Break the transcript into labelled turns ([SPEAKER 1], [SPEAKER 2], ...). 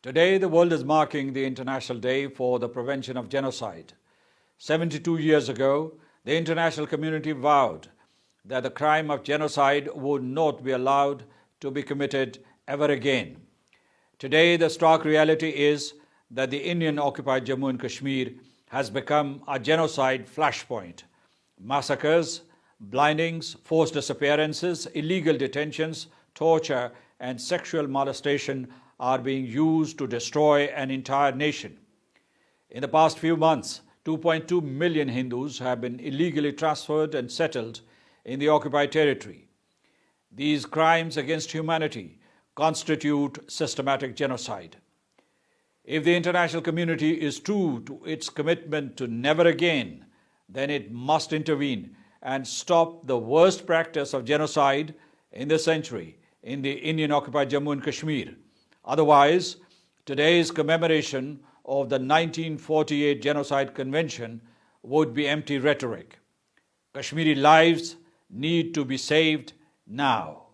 [SPEAKER 1] Today, the world is marking the International Day for the Prevention of Genocide. 72 years ago, the international community vowed that the crime of genocide would not be allowed to be committed ever again. Today, the stark reality is that the Indian-occupied Jammu and Kashmir has become a genocide flashpoint. Massacres, blindings, forced disappearances, illegal detentions, torture, and sexual molestation are being used to destroy an entire nation. In the past few months, 2.2 million Hindus have been illegally transferred and settled in the occupied territory. These crimes against humanity constitute systematic genocide. If the international community is true to its commitment to never again, then it must intervene and stop the worst practice of genocide in this century in the Indian-occupied Jammu and Kashmir. Otherwise, today's commemoration of the 1948 Genocide Convention would be empty rhetoric. Kashmiri lives need to be saved now.